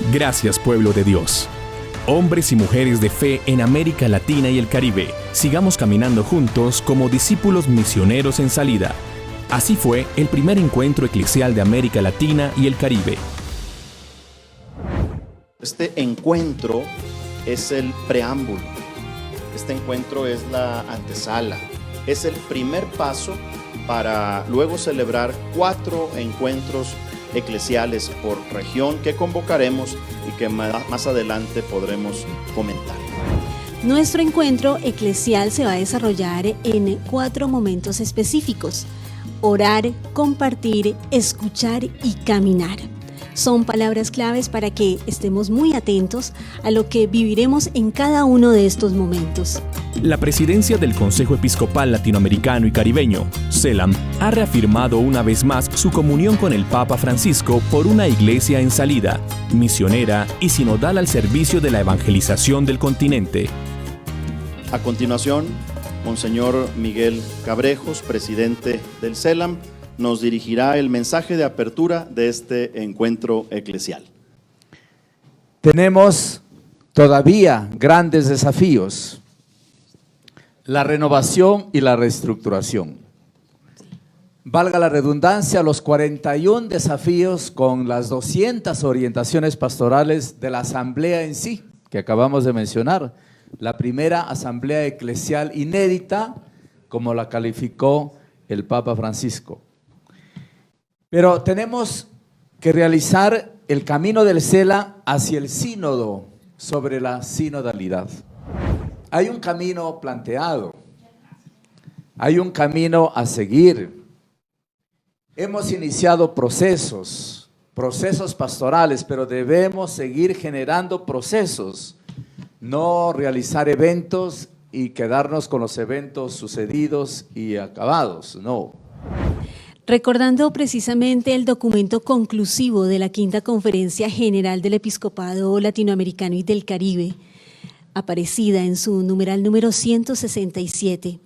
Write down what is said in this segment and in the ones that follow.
Gracias, pueblo de Dios. Hombres y mujeres de fe en América Latina y el Caribe, sigamos caminando juntos como discípulos misioneros en salida. Así fue el primer encuentro eclesial de América Latina y el Caribe. Este encuentro es el preámbulo, este encuentro es la antesala, es el primer paso para luego celebrar 4 encuentros eclesiales por región que convocaremos y que más adelante podremos comentar. Nuestro encuentro eclesial se va a desarrollar en 4 momentos específicos: orar, compartir, escuchar y caminar. Son palabras claves para que estemos muy atentos a lo que viviremos en cada uno de estos momentos. La presidencia del Consejo Episcopal Latinoamericano y Caribeño, CELAM, ha reafirmado una vez más su comunión con el Papa Francisco por una iglesia en salida, misionera y sinodal al servicio de la evangelización del continente. A continuación, Monseñor Miguel Cabrejos, presidente del CELAM, nos dirigirá el mensaje de apertura de este encuentro eclesial. Tenemos todavía grandes desafíos: la renovación y la reestructuración. Valga la redundancia, los 41 desafíos con las 200 orientaciones pastorales de la asamblea en sí, que acabamos de mencionar. La primera asamblea eclesial inédita, como la calificó el Papa Francisco. Pero tenemos que realizar el camino del CELA hacia el sínodo sobre la sinodalidad. Hay un camino planteado, hay un camino a seguir. Hemos iniciado procesos pastorales, pero debemos seguir generando procesos, no realizar eventos y quedarnos con los eventos sucedidos y acabados, no. Recordando precisamente el documento conclusivo de la Quinta Conferencia General del Episcopado Latinoamericano y del Caribe, aparecida en su numeral número 167,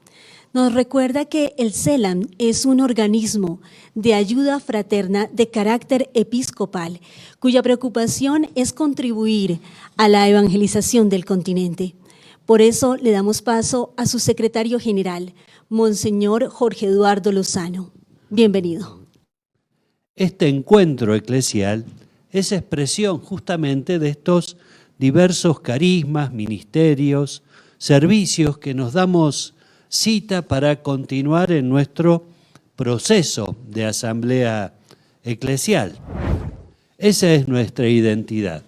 nos recuerda que el CELAM es un organismo de ayuda fraterna de carácter episcopal, cuya preocupación es contribuir a la evangelización del continente. Por eso le damos paso a su secretario general, Monseñor Jorge Eduardo Lozano. Bienvenido. Este encuentro eclesial es expresión justamente de estos diversos carismas, ministerios, servicios que nos damos cita para continuar en nuestro proceso de asamblea eclesial. Esa es nuestra identidad,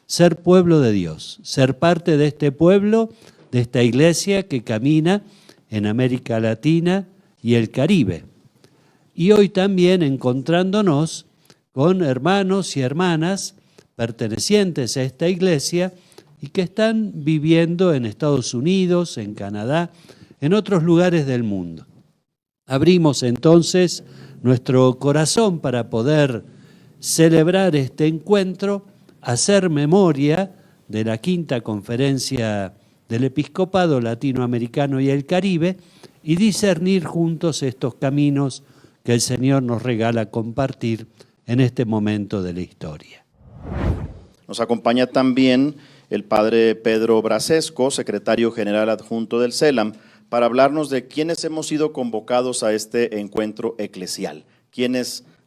ser pueblo de Dios, ser parte de este pueblo, de esta iglesia que camina en América Latina y el Caribe. Y hoy también encontrándonos con hermanos y hermanas pertenecientes a esta iglesia y que están viviendo en Estados Unidos, en Canadá, en otros lugares del mundo. Abrimos entonces nuestro corazón para poder celebrar este encuentro, hacer memoria de la Quinta Conferencia del Episcopado Latinoamericano y el Caribe y discernir juntos estos caminos que el Señor nos regala compartir en este momento de la historia. Nos acompaña también el padre Pedro Brasesco, secretario general adjunto del CELAM, para hablarnos de quiénes hemos sido convocados a este encuentro eclesial,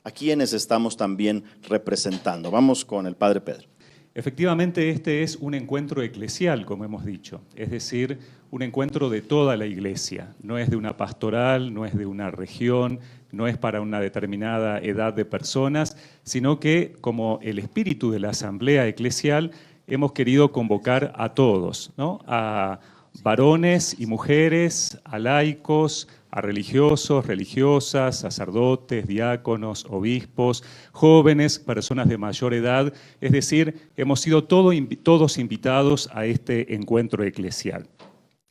a quienes estamos también representando. Vamos con el padre Pedro. Efectivamente, este es un encuentro eclesial, como hemos dicho, es decir, un encuentro de toda la iglesia. No es de una pastoral, no es de una región, no es para una determinada edad de personas, sino que, como el espíritu de la asamblea eclesial, hemos querido convocar a todos, ¿no? A varones y mujeres, a laicos, a religiosos, religiosas, sacerdotes, diáconos, obispos, jóvenes, personas de mayor edad. Es decir, hemos sido todos invitados a este encuentro eclesial.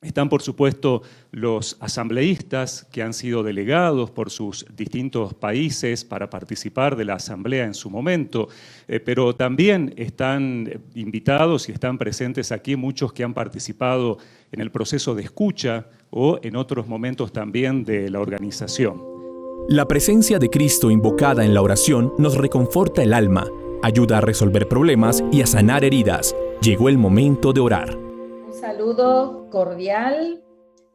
Están, por supuesto, los asambleístas que han sido delegados por sus distintos países para participar de la asamblea en su momento, pero también están invitados y están presentes aquí muchos que han participado en el proceso de escucha o en otros momentos también de la organización. La presencia de Cristo invocada en la oración nos reconforta el alma, ayuda a resolver problemas y a sanar heridas. Llegó el momento de orar. Un saludo cordial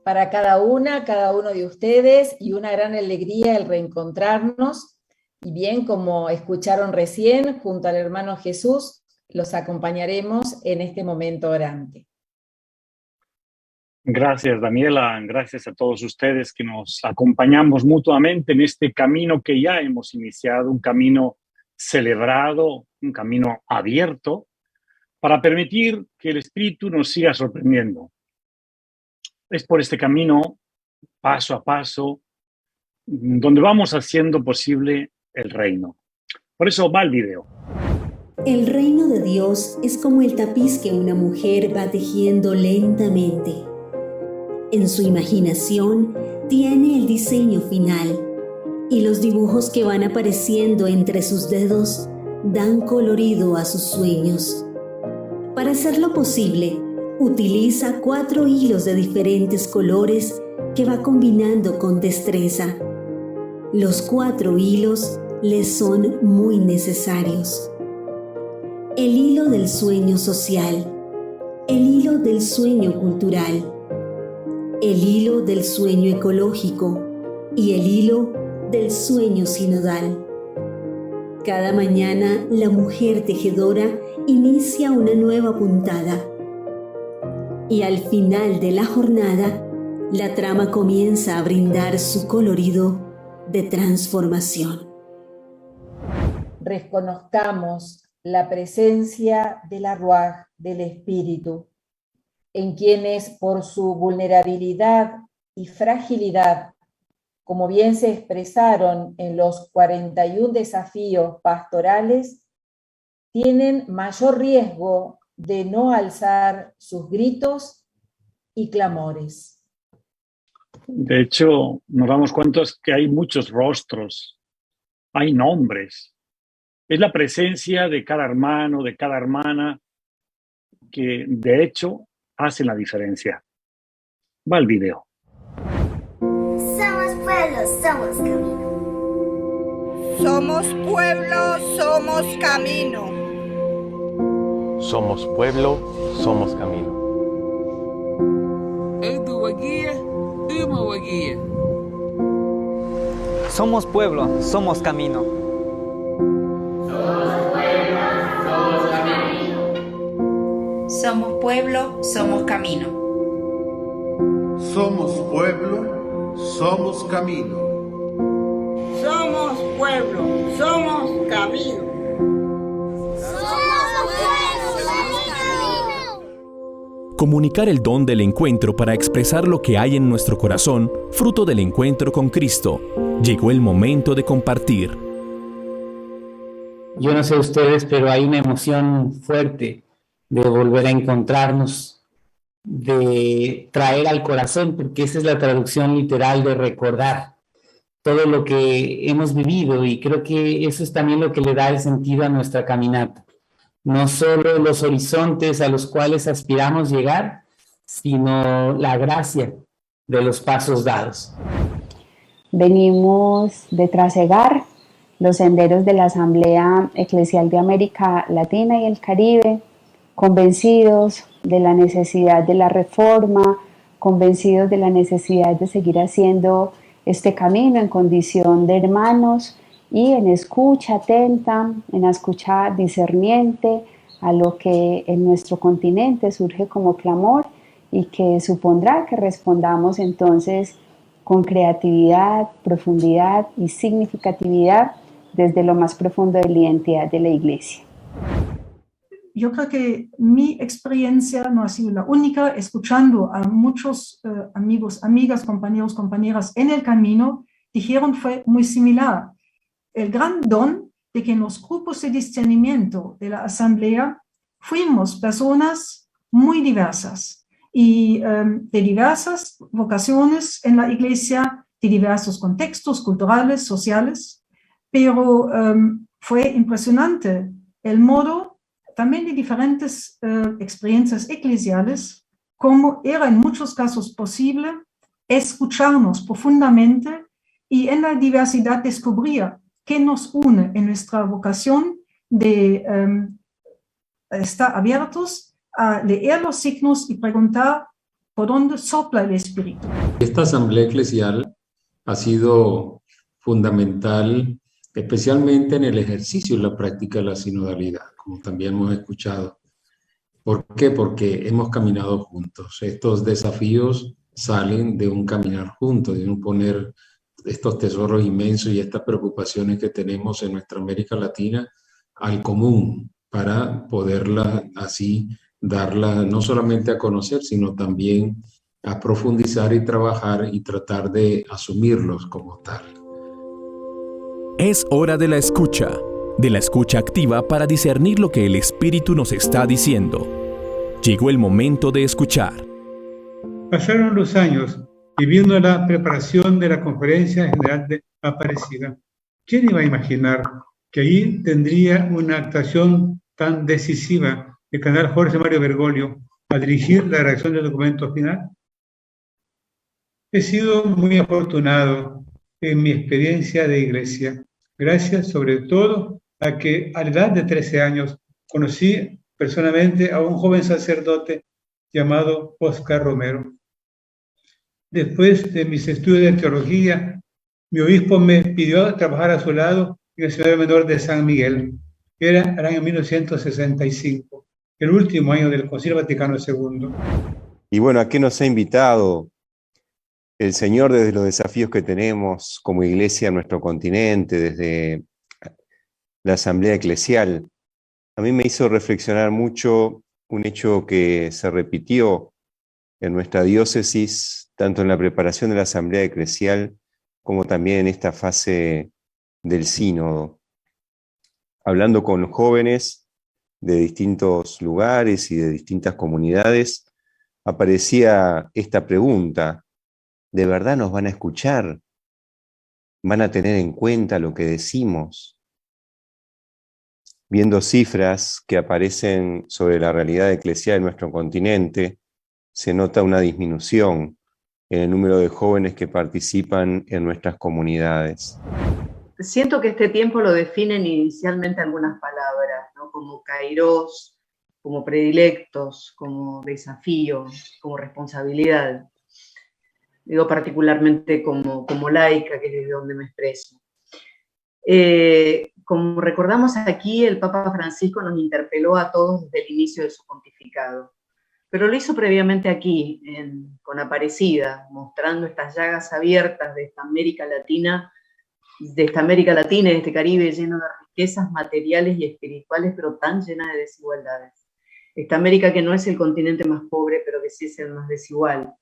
para cada uno de ustedes y una gran alegría el reencontrarnos. Y bien, como escucharon recién, junto al hermano Jesús, los acompañaremos en este momento orante. Gracias, Daniela. Gracias a todos ustedes que nos acompañamos mutuamente en este camino que ya hemos iniciado, un camino celebrado, un camino abierto, para permitir que el Espíritu nos siga sorprendiendo. Es por este camino, paso a paso, donde vamos haciendo posible el reino. Por eso va el video. El reino de Dios es como el tapiz que una mujer va tejiendo lentamente. En su imaginación tiene el diseño final y los dibujos que van apareciendo entre sus dedos dan colorido a sus sueños. Para hacerlo posible, utiliza 4 hilos de diferentes colores que va combinando con destreza. Los 4 hilos le son muy necesarios. El hilo del sueño social, el hilo del sueño cultural, el hilo del sueño ecológico y el hilo del sueño sinodal. Cada mañana la mujer tejedora inicia una nueva puntada y al final de la jornada la trama comienza a brindar su colorido de transformación. Reconozcamos la presencia de la Ruaj, del Espíritu, en quienes por su vulnerabilidad y fragilidad, como bien se expresaron en los 41 desafíos pastorales, tienen mayor riesgo de no alzar sus gritos y clamores. De hecho, nos damos cuenta que hay muchos rostros, hay nombres. Es la presencia de cada hermano, de cada hermana, que de hecho hacen la diferencia. Va el video. Somos pueblo, somos camino. Somos pueblo, somos camino. Somos pueblo, somos camino. Somos pueblo, somos camino. Somos pueblo, somos camino. Somos pueblo, somos camino. Somos pueblo, somos camino. Comunicar el don del encuentro para expresar lo que hay en nuestro corazón, fruto del encuentro con Cristo. Llegó el momento de compartir. Yo no sé ustedes, pero hay una emoción fuerte de volver a encontrarnos, de traer al corazón, porque esa es la traducción literal de recordar todo lo que hemos vivido, y creo que eso es también lo que le da el sentido a nuestra caminata. No solo los horizontes a los cuales aspiramos llegar, sino la gracia de los pasos dados. Venimos de trasegar los senderos de la Asamblea Eclesial de América Latina y el Caribe, convencidos de la necesidad de la reforma, convencidos de la necesidad de seguir haciendo este camino en condición de hermanos y en escucha atenta, en escucha discerniente a lo que en nuestro continente surge como clamor y que supondrá que respondamos entonces con creatividad, profundidad y significatividad desde lo más profundo de la identidad de la Iglesia. Yo creo que mi experiencia no ha sido la única, escuchando a muchos amigos, amigas, compañeros, compañeras en el camino, dijeron fue muy similar. El gran don de que en los grupos de discernimiento de la asamblea fuimos personas muy diversas y de diversas vocaciones en la iglesia, de diversos contextos culturales, sociales, pero fue impresionante el modo también de diferentes experiencias eclesiales, cómo era en muchos casos posible escucharnos profundamente y en la diversidad descubrir qué nos une en nuestra vocación estar abiertos a leer los signos y preguntar por dónde sopla el Espíritu. Esta asamblea eclesial ha sido fundamental, especialmente en el ejercicio y la práctica de la sinodalidad, como también hemos escuchado. ¿Por qué? Porque hemos caminado juntos. Estos desafíos salen de un caminar juntos, de un poner estos tesoros inmensos y estas preocupaciones que tenemos en nuestra América Latina al común, para poderla así darla no solamente a conocer, sino también a profundizar y trabajar y tratar de asumirlos como tal. Es hora de la escucha activa para discernir lo que el Espíritu nos está diciendo. Llegó el momento de escuchar. Pasaron los años y viendo la preparación de la Conferencia General de Aparecida, ¿quién iba a imaginar que allí tendría una actuación tan decisiva el cardenal Jorge Mario Bergoglio a dirigir la redacción del documento final? He sido muy afortunado en mi experiencia de iglesia, gracias sobre todo a que a la edad de 13 años conocí personalmente a un joven sacerdote llamado Oscar Romero. Después de mis estudios de teología, mi obispo me pidió trabajar a su lado en el Seminario Menor de San Miguel. Era el año 1965, el último año del Concilio Vaticano II. Y bueno, ¿a qué nos ha invitado el Señor desde los desafíos que tenemos como iglesia en nuestro continente, desde la Asamblea Eclesial? A mí me hizo reflexionar mucho un hecho que se repitió en nuestra diócesis, tanto en la preparación de la Asamblea Eclesial como también en esta fase del sínodo. Hablando con jóvenes de distintos lugares y de distintas comunidades, aparecía esta pregunta: ¿de verdad nos van a escuchar? ¿Van a tener en cuenta lo que decimos? Viendo cifras que aparecen sobre la realidad eclesial de nuestro continente, se nota una disminución en el número de jóvenes que participan en nuestras comunidades. Siento que este tiempo lo definen inicialmente algunas palabras, ¿no? Como kairos, como predilectos, como desafío, como responsabilidad. Digo particularmente como laica, que es desde donde me expreso. Como recordamos aquí, el Papa Francisco nos interpeló a todos desde el inicio de su pontificado, pero lo hizo previamente aquí, con Aparecida, mostrando estas llagas abiertas de esta América Latina y de este Caribe lleno de riquezas materiales y espirituales, pero tan llena de desigualdades. Esta América que no es el continente más pobre, pero que sí es el más desigual.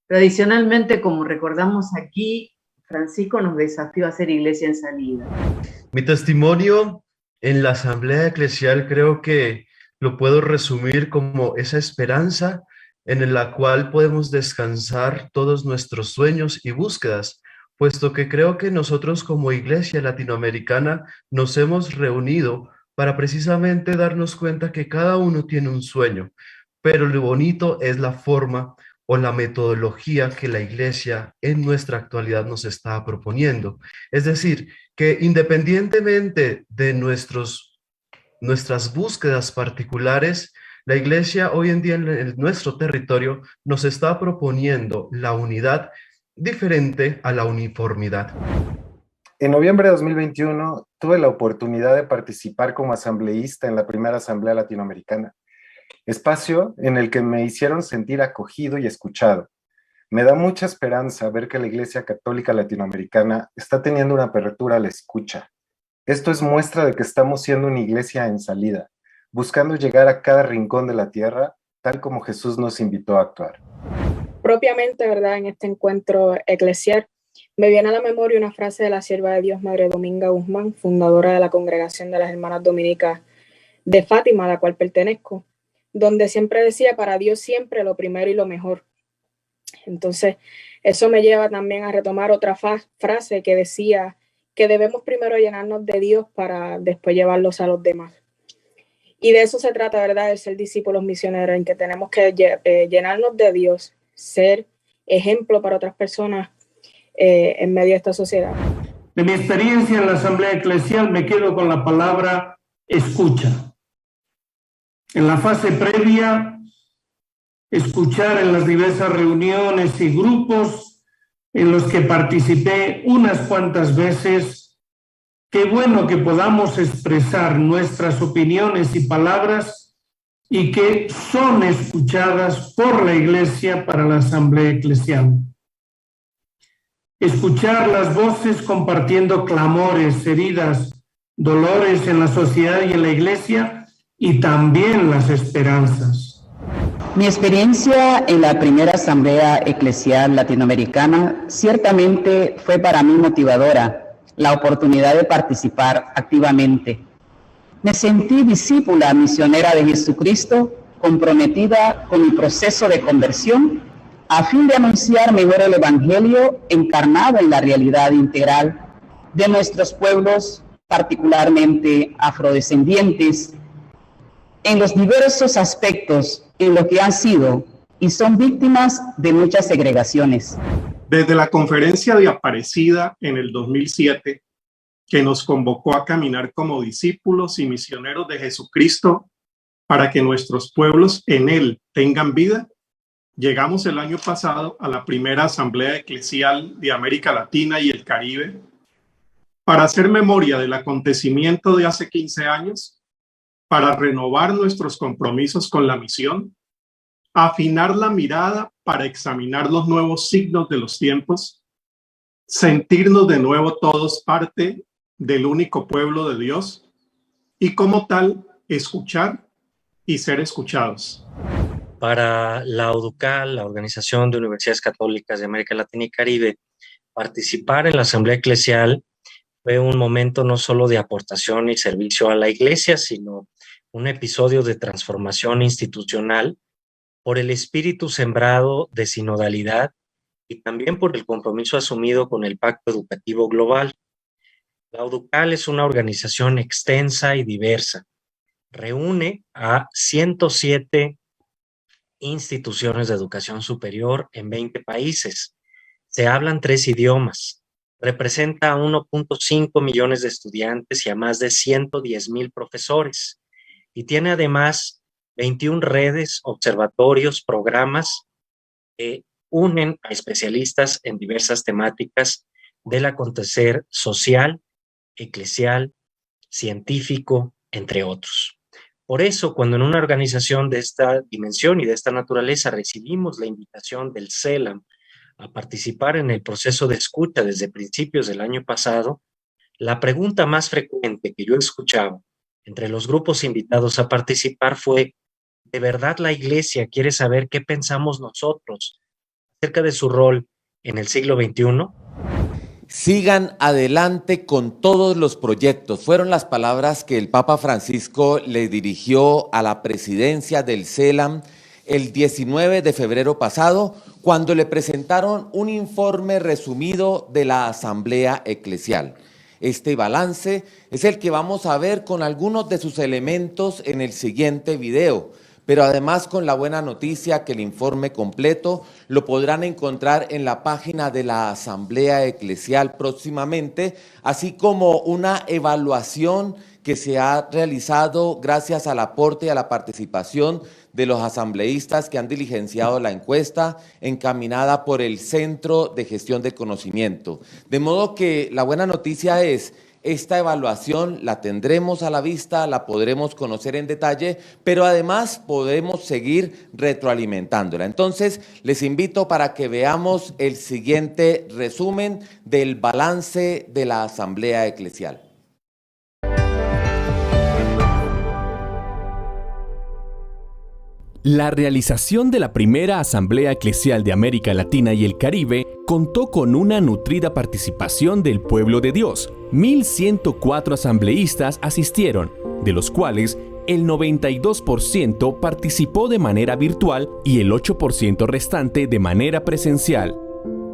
Tradicionalmente, como recordamos aquí, Francisco nos desafió a ser iglesia en salida. Mi testimonio en la Asamblea Eclesial creo que lo puedo resumir como esa esperanza en la cual podemos descansar todos nuestros sueños y búsquedas, puesto que creo que nosotros como iglesia latinoamericana nos hemos reunido para precisamente darnos cuenta que cada uno tiene un sueño, pero lo bonito es la forma o la metodología que la iglesia en nuestra actualidad nos está proponiendo. Es decir, que independientemente de nuestras búsquedas particulares, la iglesia hoy en día en nuestro territorio nos está proponiendo la unidad diferente a la uniformidad. En noviembre de 2021 tuve la oportunidad de participar como asambleísta en la primera Asamblea Latinoamericana, espacio en el que me hicieron sentir acogido y escuchado. Me da mucha esperanza ver que la Iglesia Católica Latinoamericana está teniendo una apertura a la escucha. Esto es muestra de que estamos siendo una iglesia en salida, buscando llegar a cada rincón de la tierra, tal como Jesús nos invitó a actuar. Propiamente, ¿verdad? En este encuentro eclesial, me viene a la memoria una frase de la sierva de Dios, Madre Dominga Guzmán, fundadora de la Congregación de las Hermanas Dominicas de Fátima, a la cual pertenezco, donde siempre decía: para Dios siempre lo primero y lo mejor. Entonces, eso me lleva también a retomar otra frase que decía que debemos primero llenarnos de Dios para después llevarlos a los demás. Y de eso se trata, ¿verdad?, de ser discípulos misioneros, en que tenemos que llenarnos de Dios, ser ejemplo para otras personas en medio de esta sociedad. De mi experiencia en la Asamblea Eclesial me quedo con la palabra escucha. En la fase previa, escuchar en las diversas reuniones y grupos en los que participé unas cuantas veces. Qué bueno que podamos expresar nuestras opiniones y palabras y que son escuchadas por la Iglesia para la Asamblea Eclesial. Escuchar las voces compartiendo clamores, heridas, dolores en la sociedad y en la Iglesia, y también las esperanzas. Mi experiencia en la primera Asamblea Eclesial Latinoamericana ciertamente fue para mí motivadora, la oportunidad de participar activamente. Me sentí discípula misionera de Jesucristo, comprometida con mi proceso de conversión, a fin de anunciar mejor el Evangelio encarnado en la realidad integral de nuestros pueblos, particularmente afrodescendientes, en los diversos aspectos en los que han sido y son víctimas de muchas segregaciones. Desde la conferencia de Aparecida en el 2007, que nos convocó a caminar como discípulos y misioneros de Jesucristo para que nuestros pueblos en Él tengan vida, llegamos el año pasado a la primera Asamblea Eclesial de América Latina y el Caribe para hacer memoria del acontecimiento de hace 15 años, para renovar nuestros compromisos con la misión, afinar la mirada para examinar los nuevos signos de los tiempos, sentirnos de nuevo todos parte del único pueblo de Dios y como tal, escuchar y ser escuchados. Para la ODUCAL, la Organización de Universidades Católicas de América Latina y Caribe, participar en la Asamblea Eclesial fue un momento no solo de aportación y servicio a la Iglesia, sino un episodio de transformación institucional por el espíritu sembrado de sinodalidad y también por el compromiso asumido con el Pacto Educativo Global. La ODUCAL es una organización extensa y diversa. Reúne a 107 instituciones de educación superior en 20 países. Se hablan 3 idiomas. Representa a 1.5 millones de estudiantes y a más de 110,000 profesores. Y tiene además 21 redes, observatorios, programas que unen a especialistas en diversas temáticas del acontecer social, eclesial, científico, entre otros. Por eso, cuando en una organización de esta dimensión y de esta naturaleza recibimos la invitación del CELAM a participar en el proceso de escucha desde principios del año pasado, la pregunta más frecuente que yo escuchaba entre los grupos invitados a participar fue: ¿de verdad la Iglesia quiere saber qué pensamos nosotros acerca de su rol en el siglo XXI? Sigan adelante con todos los proyectos. Fueron las palabras que el Papa Francisco le dirigió a la presidencia del CELAM el 19 de febrero pasado, cuando le presentaron un informe resumido de la Asamblea Eclesial. Este balance es el que vamos a ver con algunos de sus elementos en el siguiente video, pero además con la buena noticia que el informe completo lo podrán encontrar en la página de la Asamblea Eclesial próximamente, así como una evaluación que se ha realizado gracias al aporte y a la participación de los asambleístas que han diligenciado la encuesta encaminada por el Centro de Gestión del Conocimiento. De modo que la buena noticia es: esta evaluación la tendremos a la vista, la podremos conocer en detalle, pero además podemos seguir retroalimentándola. Entonces, les invito para que veamos el siguiente resumen del balance de la Asamblea Eclesial. La realización de la primera Asamblea Eclesial de América Latina y el Caribe contó con una nutrida participación del pueblo de Dios. 1,104 asambleístas asistieron, de los cuales el 92% participó de manera virtual y el 8% restante de manera presencial.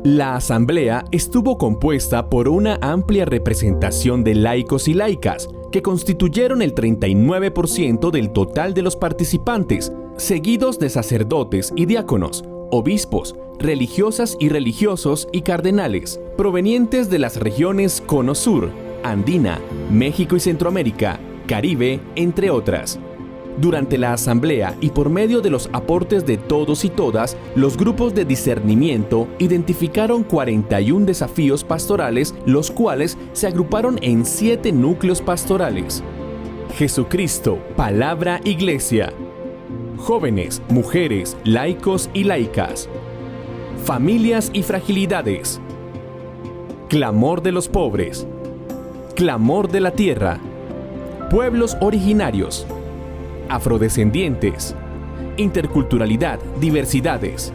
La asamblea estuvo compuesta por una amplia representación de laicos y laicas, que constituyeron el 39% del total de los participantes, seguidos de sacerdotes y diáconos, obispos, religiosas y religiosos y cardenales, provenientes de las regiones Cono Sur, Andina, México y Centroamérica, Caribe, entre otras. Durante la asamblea y por medio de los aportes de todos y todas, los grupos de discernimiento identificaron 41 desafíos pastorales, los cuales se agruparon en 7 núcleos pastorales. Jesucristo, Palabra, Iglesia. Jóvenes, mujeres, laicos y laicas. Familias y fragilidades. Clamor de los pobres. Clamor de la tierra. Pueblos originarios. Afrodescendientes. Interculturalidad, diversidades.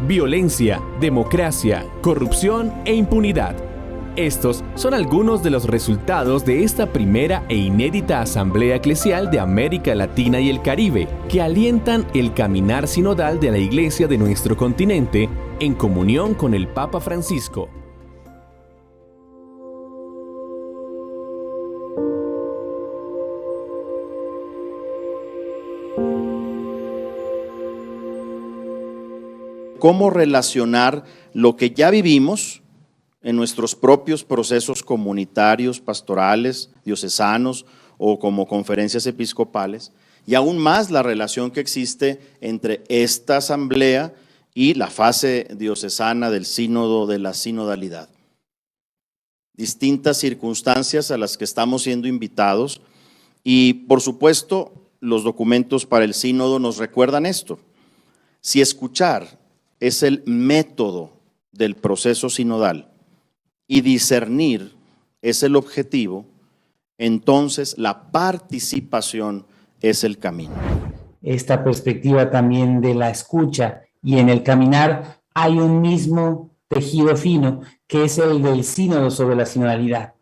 Violencia, democracia, corrupción e impunidad. Estos son algunos de los resultados de esta primera e inédita Asamblea Eclesial de América Latina y el Caribe, que alientan el caminar sinodal de la Iglesia de nuestro continente en comunión con el Papa Francisco. Cómo relacionar lo que ya vivimos en nuestros propios procesos comunitarios, pastorales, diocesanos o como conferencias episcopales, y aún más la relación que existe entre esta asamblea y la fase diocesana del sínodo, de la sinodalidad. Distintas circunstancias a las que estamos siendo invitados y, por supuesto, los documentos para el sínodo nos recuerdan esto. Si escuchar es el método del proceso sinodal y discernir es el objetivo, entonces la participación es el camino. Esta perspectiva también de la escucha, y en el caminar hay un mismo tejido fino que es el del sínodo sobre la sinodalidad.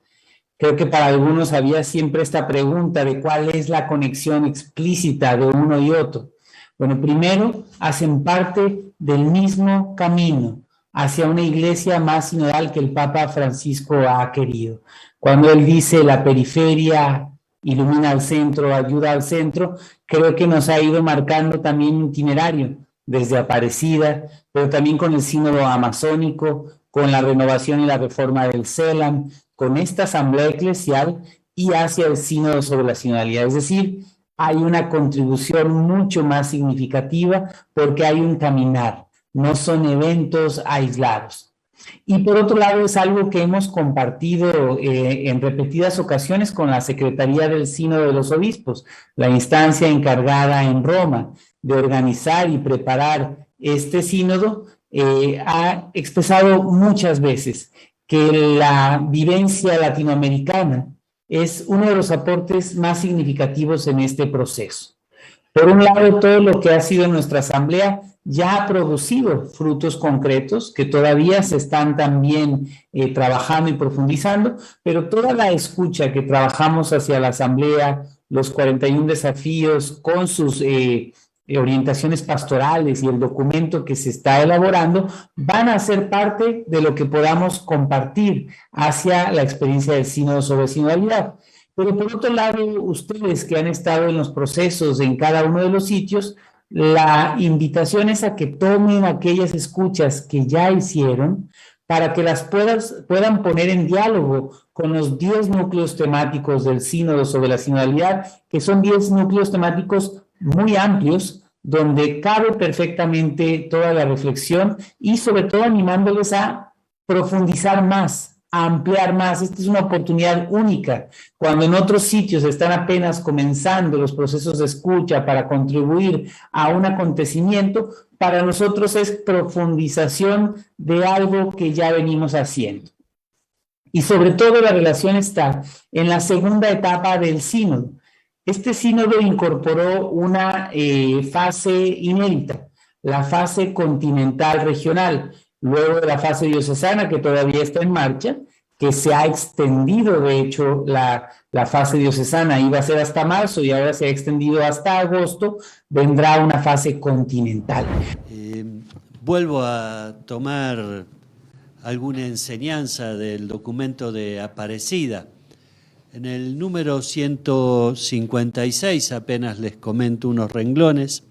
Creo que para algunos había siempre esta pregunta de cuál es la conexión explícita de uno y otro. Bueno, primero, hacen parte del mismo camino hacia una iglesia más sinodal que el Papa Francisco ha querido. Cuando él dice la periferia ilumina al centro, ayuda al centro, creo que nos ha ido marcando también un itinerario desde Aparecida, pero también con el sínodo amazónico, con la renovación y la reforma del CELAM, con esta asamblea eclesial y hacia el sínodo sobre la sinodalidad. Es decir, hay una contribución mucho más significativa porque hay un caminar, no son eventos aislados. Y por otro lado es algo que hemos compartido en repetidas ocasiones con la Secretaría del Sínodo de los Obispos, la instancia encargada en Roma de organizar y preparar este sínodo, ha expresado muchas veces que la vivencia latinoamericana es uno de los aportes más significativos en este proceso. Por un lado, todo lo que ha sido nuestra asamblea ya ha producido frutos concretos que todavía se están también trabajando y profundizando, pero toda la escucha que trabajamos hacia la asamblea, los 41 desafíos con sus orientaciones pastorales y el documento que se está elaborando van a ser parte de lo que podamos compartir hacia la experiencia del sínodo sobre sinodalidad. Pero por otro lado, ustedes que han estado en los procesos en cada uno de los sitios, la invitación es a que tomen aquellas escuchas que ya hicieron para que las puedan poner en diálogo con los 10 núcleos temáticos del sínodo sobre la sinodalidad, que son 10 núcleos temáticos muy amplios, donde cabe perfectamente toda la reflexión y sobre todo animándoles a profundizar más, a ampliar más. Esta es una oportunidad única. Cuando en otros sitios están apenas comenzando los procesos de escucha para contribuir a un acontecimiento, para nosotros es profundización de algo que ya venimos haciendo. Y sobre todo la relación está en la segunda etapa del sínodo. Este sínodo incorporó una fase inédita, la fase continental regional, luego de la fase diocesana que todavía está en marcha, que se ha extendido, de hecho, la fase diocesana iba a ser hasta marzo y ahora se ha extendido hasta agosto, vendrá una fase continental. Vuelvo a tomar alguna enseñanza del documento de Aparecida. En el número 156, apenas les comento unos renglones,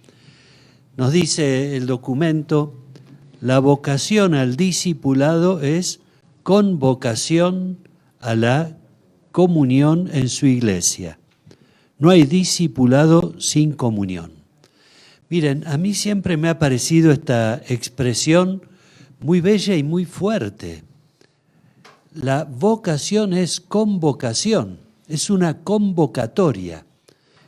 nos dice el documento: la vocación al discipulado es con vocación a la comunión en su iglesia. No hay discipulado sin comunión. Miren, a mí siempre me ha parecido esta expresión muy bella y muy fuerte. La vocación es convocación, es una convocatoria.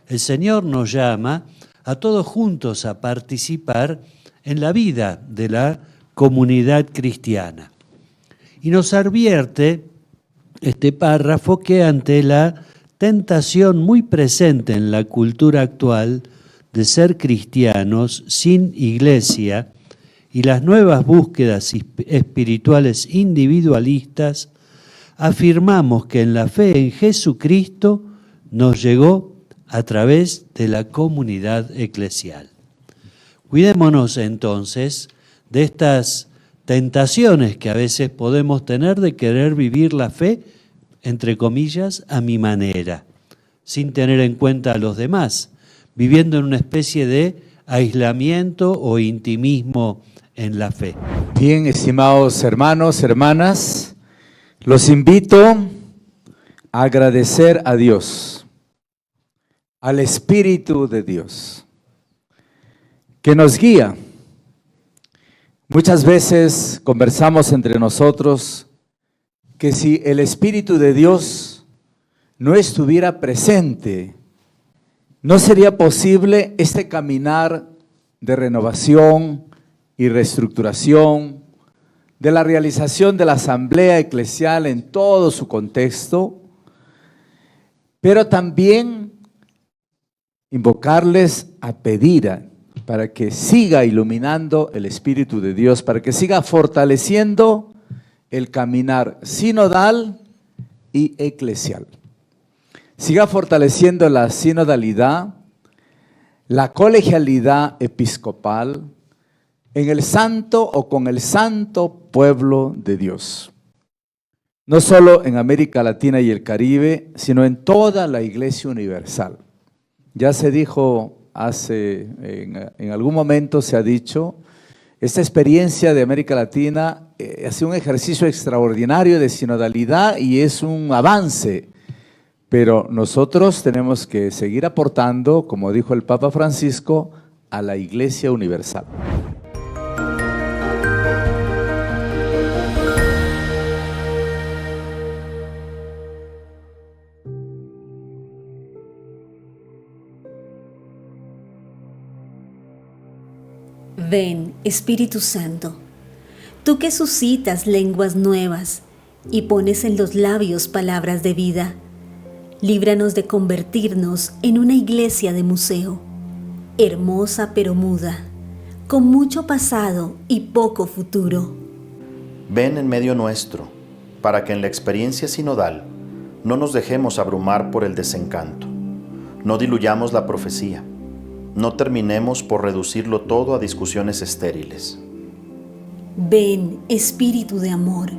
El Señor nos llama a todos juntos a participar en la vida de la comunidad cristiana. Y nos advierte este párrafo que ante la tentación muy presente en la cultura actual de ser cristianos sin iglesia y las nuevas búsquedas espirituales individualistas, afirmamos que en la fe en Jesucristo nos llegó a través de la comunidad eclesial. Cuidémonos entonces de estas tentaciones que a veces podemos tener de querer vivir la fe, entre comillas, a mi manera, sin tener en cuenta a los demás, viviendo en una especie de aislamiento o intimismo en la fe. Bien, estimados hermanos, hermanas, los invito a agradecer a Dios, al Espíritu de Dios, que nos guía. Muchas veces conversamos entre nosotros que si el Espíritu de Dios no estuviera presente, no sería posible este caminar de renovación y reestructuración, de la realización de la asamblea eclesial en todo su contexto, pero también invocarles a pedir para que siga iluminando el Espíritu de Dios, para que siga fortaleciendo el caminar sinodal y eclesial. Siga fortaleciendo la sinodalidad, la colegialidad episcopal en el santo o con el santo pueblo de Dios. No solo en América Latina y el Caribe, sino en toda la Iglesia universal. Ya se dijo en algún momento se ha dicho, esta experiencia de América Latina ha sido un ejercicio extraordinario de sinodalidad y es un avance, pero nosotros tenemos que seguir aportando, como dijo el Papa Francisco, a la Iglesia universal. Ven, Espíritu Santo, tú que suscitas lenguas nuevas y pones en los labios palabras de vida, líbranos de convertirnos en una iglesia de museo, hermosa pero muda, con mucho pasado y poco futuro. Ven en medio nuestro, para que en la experiencia sinodal no nos dejemos abrumar por el desencanto, no diluyamos la profecía, no terminemos por reducirlo todo a discusiones estériles. Ven, Espíritu de amor.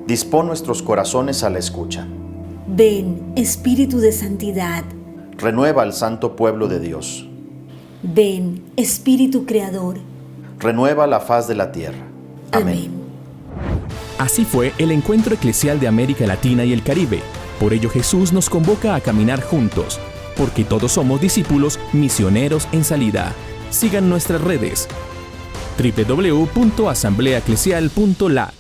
Dispón nuestros corazones a la escucha. Ven, Espíritu de santidad. Renueva al santo pueblo de Dios. Ven, Espíritu creador. Renueva la faz de la tierra. Amén. Así fue el encuentro eclesial de América Latina y el Caribe. Por ello Jesús nos convoca a caminar juntos, porque todos somos discípulos misioneros en salida. Sigan nuestras redes www.asambleaeclesial.la